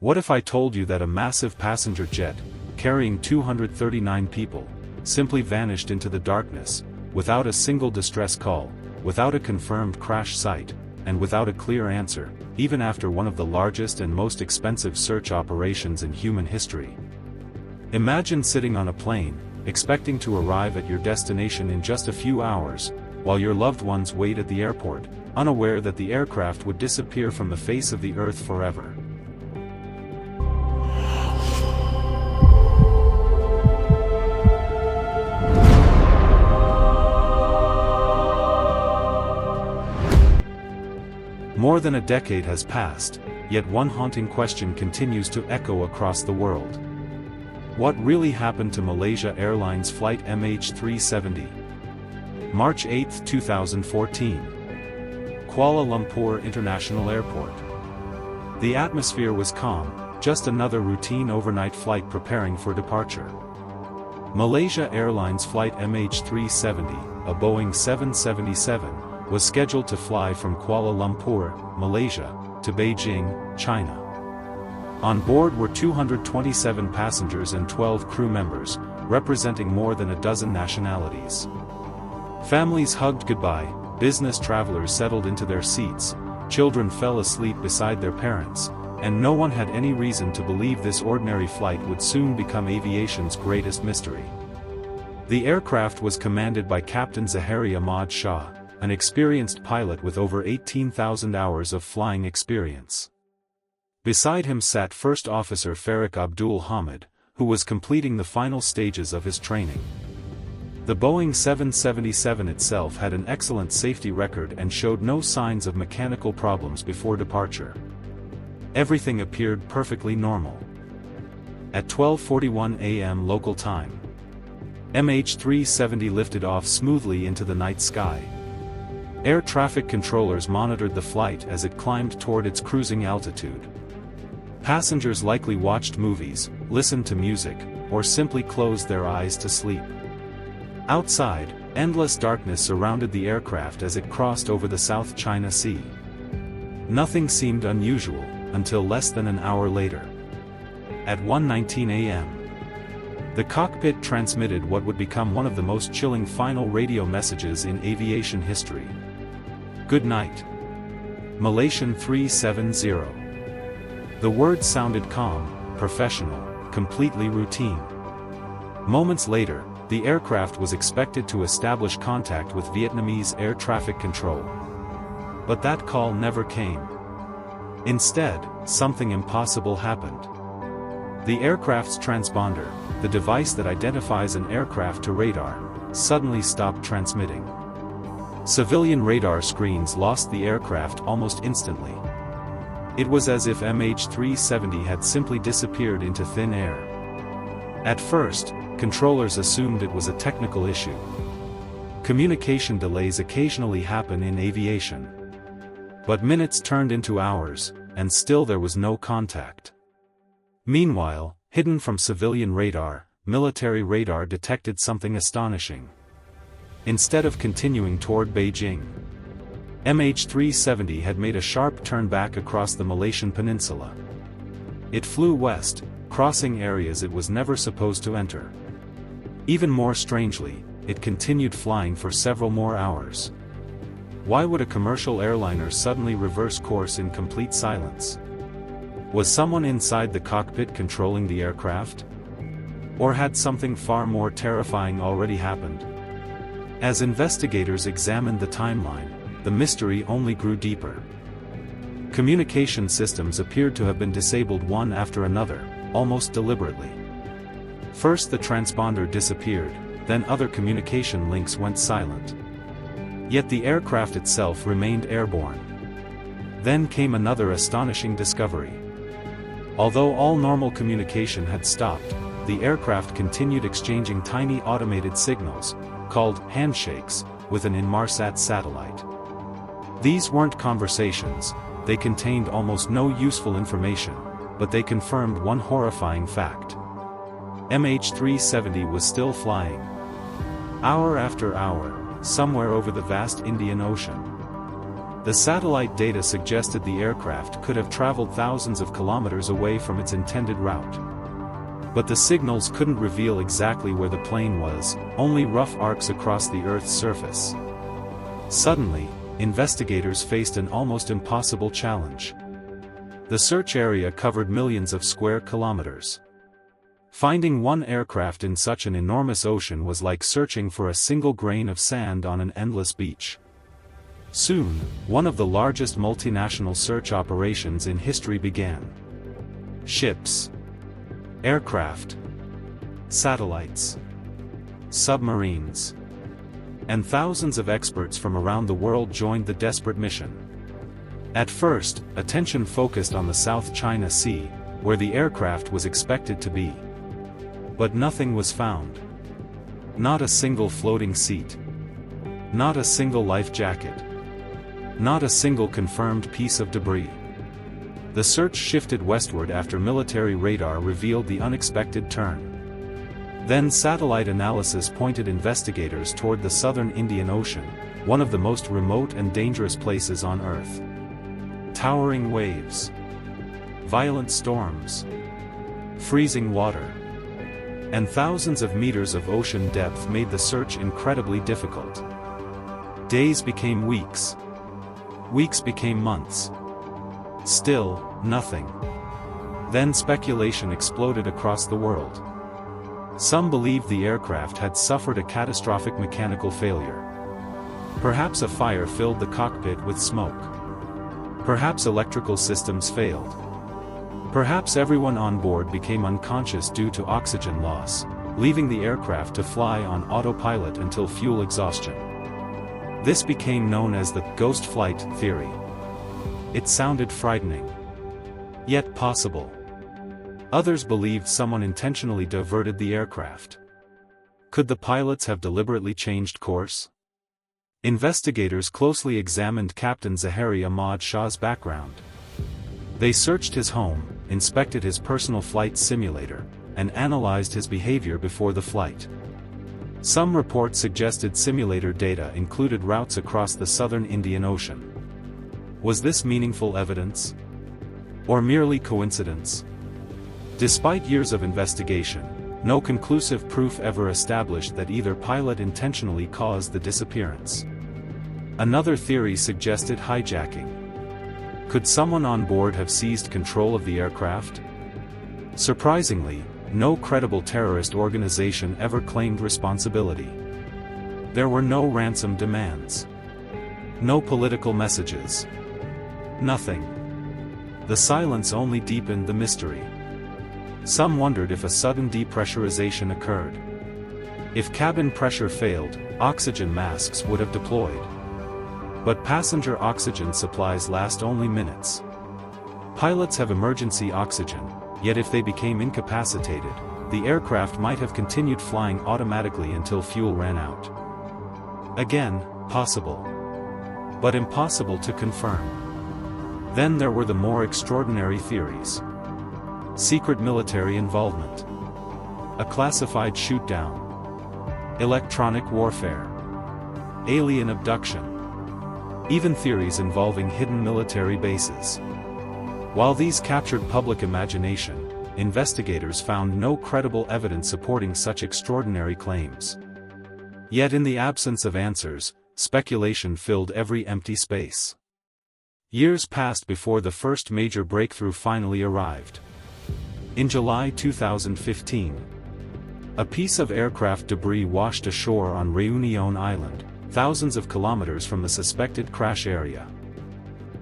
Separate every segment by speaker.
Speaker 1: What if I told you that a massive passenger jet, carrying 239 people, simply vanished into the darkness, without a single distress call, without a confirmed crash site, and without a clear answer, even after one of the largest and most expensive search operations in human history? Imagine sitting on a plane, expecting to arrive at your destination in just a few hours, while your loved ones wait at the airport, unaware that the aircraft would disappear from the face of the earth forever. More than a decade has passed, yet one haunting question continues to echo across the world. What really happened to Malaysia Airlines Flight MH370? March 8, 2014. Kuala Lumpur International Airport. The atmosphere was calm, just another routine overnight flight preparing for departure. Malaysia Airlines Flight MH370, a Boeing 777, was scheduled to fly from Kuala Lumpur, Malaysia, to Beijing, China. On board were 227 passengers and 12 crew members, representing more than a dozen nationalities. Families hugged goodbye, business travelers settled into their seats, children fell asleep beside their parents, and no one had any reason to believe this ordinary flight would soon become aviation's greatest mystery. The aircraft was commanded by Captain Zahari Ahmad Shah, an experienced pilot with over 18,000 hours of flying experience. Beside him sat First Officer Farik Abdul Hamid, who was completing the final stages of his training. The Boeing 777 itself had an excellent safety record and showed no signs of mechanical problems before departure. Everything appeared perfectly normal. At 12:41 a.m. local time, MH370 lifted off smoothly into the night sky. Air traffic controllers monitored the flight as it climbed toward its cruising altitude. Passengers likely watched movies, listened to music, or simply closed their eyes to sleep. Outside, endless darkness surrounded the aircraft as it crossed over the South China Sea. Nothing seemed unusual, until less than an hour later. At 1:19 a.m., the cockpit transmitted what would become one of the most chilling final radio messages in aviation history. "Good night, Malaysian 370. The words sounded calm, professional, completely routine. Moments later, the aircraft was expected to establish contact with Vietnamese air traffic control. But that call never came. Instead, something impossible happened. The aircraft's transponder, the device that identifies an aircraft to radar, suddenly stopped transmitting. Civilian radar screens lost the aircraft almost instantly. It was as if MH370 had simply disappeared into thin air. At first, controllers assumed it was a technical issue. Communication delays occasionally happen in aviation. But minutes turned into hours, and still there was no contact. Meanwhile, hidden from civilian radar, military radar detected something astonishing. Instead of continuing toward Beijing, MH370 had made a sharp turn back across the Malaysian peninsula. It flew west, crossing areas it was never supposed to enter. Even more strangely, it continued flying for several more hours. Why would a commercial airliner suddenly reverse course in complete silence? Was someone inside the cockpit controlling the aircraft? Or had something far more terrifying already happened? As investigators examined the timeline, the mystery only grew deeper. Communication systems appeared to have been disabled one after another, almost deliberately. First the transponder disappeared, then other communication links went silent. Yet the aircraft itself remained airborne. Then came another astonishing discovery. Although all normal communication had stopped, the aircraft continued exchanging tiny automated signals, called handshakes, with an Inmarsat satellite. These weren't conversations, they contained almost no useful information, but they confirmed one horrifying fact. MH370 was still flying. Hour after hour, somewhere over the vast Indian Ocean. The satellite data suggested the aircraft could have traveled thousands of kilometers away from its intended route. But the signals couldn't reveal exactly where the plane was, only rough arcs across the Earth's surface. Suddenly, investigators faced an almost impossible challenge. The search area covered millions of square kilometers. Finding one aircraft in such an enormous ocean was like searching for a single grain of sand on an endless beach. Soon, one of the largest multinational search operations in history began. Ships, aircraft, satellites, submarines, and thousands of experts from around the world joined the desperate mission. At first, attention focused on the South China Sea, where the aircraft was expected to be. But nothing was found. Not a single floating seat. Not a single life jacket. Not a single confirmed piece of debris. The search shifted westward after military radar revealed the unexpected turn. Then satellite analysis pointed investigators toward the southern Indian Ocean, one of the most remote and dangerous places on Earth. Towering waves, violent storms, freezing water, and thousands of meters of ocean depth made the search incredibly difficult. Days became weeks. Weeks became months. Still, nothing. Then speculation exploded across the world. Some believed the aircraft had suffered a catastrophic mechanical failure. Perhaps a fire filled the cockpit with smoke. Perhaps electrical systems failed. Perhaps everyone on board became unconscious due to oxygen loss, leaving the aircraft to fly on autopilot until fuel exhaustion. This became known as the ghost flight theory. It sounded frightening, yet possible. Others believed someone intentionally diverted the aircraft. Could the pilots have deliberately changed course? Investigators closely examined Captain Zahari Ahmad Shah's background. They searched his home, inspected his personal flight simulator, and analyzed his behavior before the flight. Some reports suggested simulator data included routes across the southern Indian Ocean. Was this meaningful evidence? Or merely coincidence? Despite years of investigation, no conclusive proof ever established that either pilot intentionally caused the disappearance. Another theory suggested hijacking. Could someone on board have seized control of the aircraft? Surprisingly, no credible terrorist organization ever claimed responsibility. There were no ransom demands. No political messages. Nothing. The silence only deepened the mystery. Some wondered if a sudden depressurization occurred. If cabin pressure failed, oxygen masks would have deployed. But passenger oxygen supplies last only minutes. Pilots have emergency oxygen, yet if they became incapacitated, the aircraft might have continued flying automatically until fuel ran out. Again, possible. But impossible to confirm. Then there were the more extraordinary theories. Secret military involvement. A classified shoot-down. Electronic warfare. Alien abduction. Even theories involving hidden military bases. While these captured public imagination, investigators found no credible evidence supporting such extraordinary claims. Yet in the absence of answers, speculation filled every empty space. Years passed before the first major breakthrough finally arrived. In July 2015, a piece of aircraft debris washed ashore on Réunion Island, thousands of kilometers from the suspected crash area.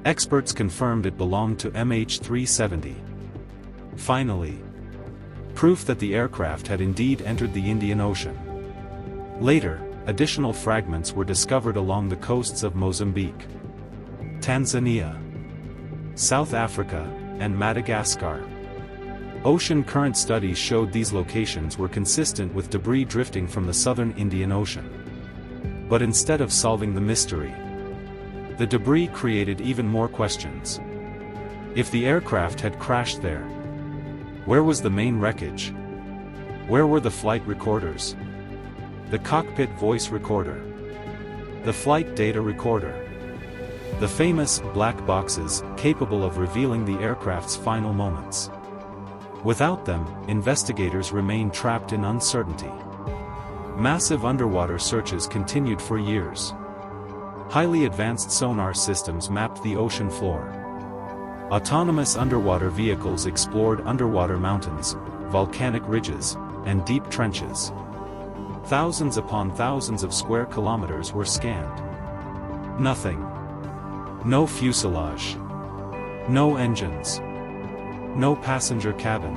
Speaker 1: Experts confirmed it belonged to MH370. Finally, proof that the aircraft had indeed entered the Indian Ocean. Later, additional fragments were discovered along the coasts of Mozambique, Tanzania, South Africa, and Madagascar. Ocean current studies showed these locations were consistent with debris drifting from the southern Indian Ocean. But instead of solving the mystery, the debris created even more questions. If the aircraft had crashed there, where was the main wreckage? Where were the flight recorders? The cockpit voice recorder? The flight data recorder? The famous black boxes, capable of revealing the aircraft's final moments. Without them, investigators remain trapped in uncertainty. Massive underwater searches continued for years. Highly advanced sonar systems mapped the ocean floor. Autonomous underwater vehicles explored underwater mountains, volcanic ridges, and deep trenches. Thousands upon thousands of square kilometers were scanned. Nothing. No fuselage. No engines. No passenger cabin.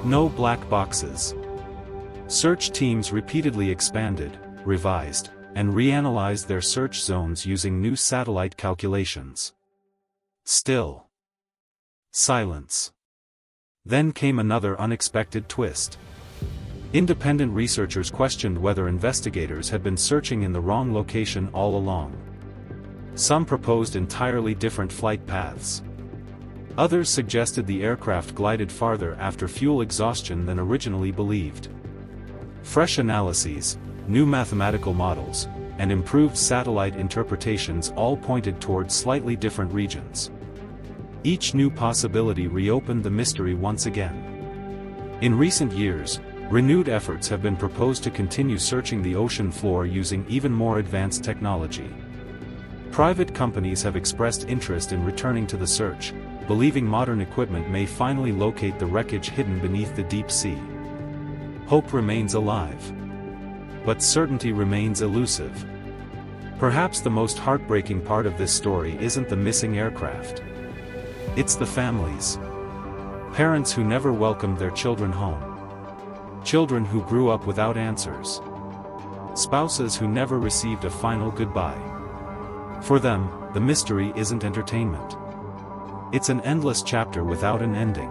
Speaker 1: No black boxes. Search teams repeatedly expanded, revised, and reanalyzed their search zones using new satellite calculations. Still. Silence. Then came another unexpected twist. Independent researchers questioned whether investigators had been searching in the wrong location all along. Some proposed entirely different flight paths. Others suggested the aircraft glided farther after fuel exhaustion than originally believed. Fresh analyses, new mathematical models, and improved satellite interpretations all pointed toward slightly different regions. Each new possibility reopened the mystery once again. In recent years, renewed efforts have been proposed to continue searching the ocean floor using even more advanced technology. Private companies have expressed interest in returning to the search, believing modern equipment may finally locate the wreckage hidden beneath the deep sea. Hope remains alive. But certainty remains elusive. Perhaps the most heartbreaking part of this story isn't the missing aircraft. It's the families. Parents who never welcomed their children home. Children who grew up without answers. Spouses who never received a final goodbye. For them, the mystery isn't entertainment. It's an endless chapter without an ending.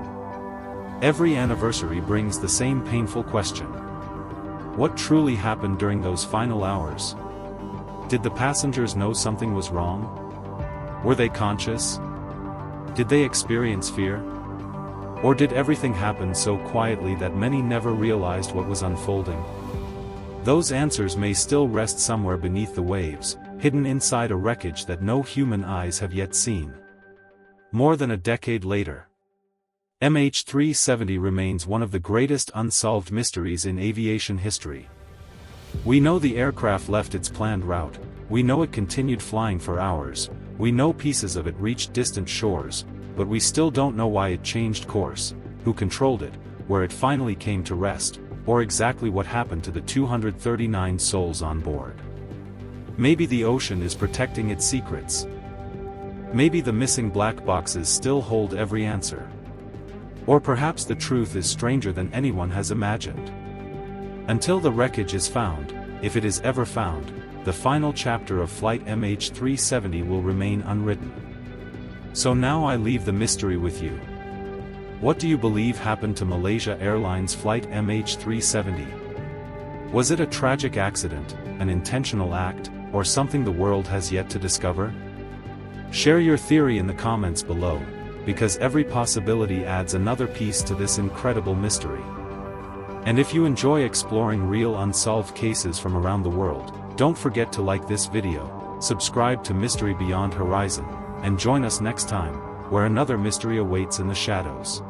Speaker 1: Every anniversary brings the same painful question. What truly happened during those final hours? Did the passengers know something was wrong? Were they conscious? Did they experience fear? Or did everything happen so quietly that many never realized what was unfolding? Those answers may still rest somewhere beneath the waves, hidden inside a wreckage that no human eyes have yet seen. More than a decade later, MH370 remains one of the greatest unsolved mysteries in aviation history. We know the aircraft left its planned route, we know it continued flying for hours, we know pieces of it reached distant shores, but we still don't know why it changed course, who controlled it, where it finally came to rest, or exactly what happened to the 239 souls on board. Maybe the ocean is protecting its secrets. Maybe the missing black boxes still hold every answer. Or perhaps the truth is stranger than anyone has imagined. Until the wreckage is found, if it is ever found, the final chapter of Flight MH370 will remain unwritten. So now I leave the mystery with you. What do you believe happened to Malaysia Airlines Flight MH370? Was it a tragic accident, an intentional act, or something the world has yet to discover? Share your theory in the comments below, because every possibility adds another piece to this incredible mystery. And if you enjoy exploring real unsolved cases from around the world, don't forget to like this video, subscribe to Mystery Beyond Horizon, and join us next time, where another mystery awaits in the shadows.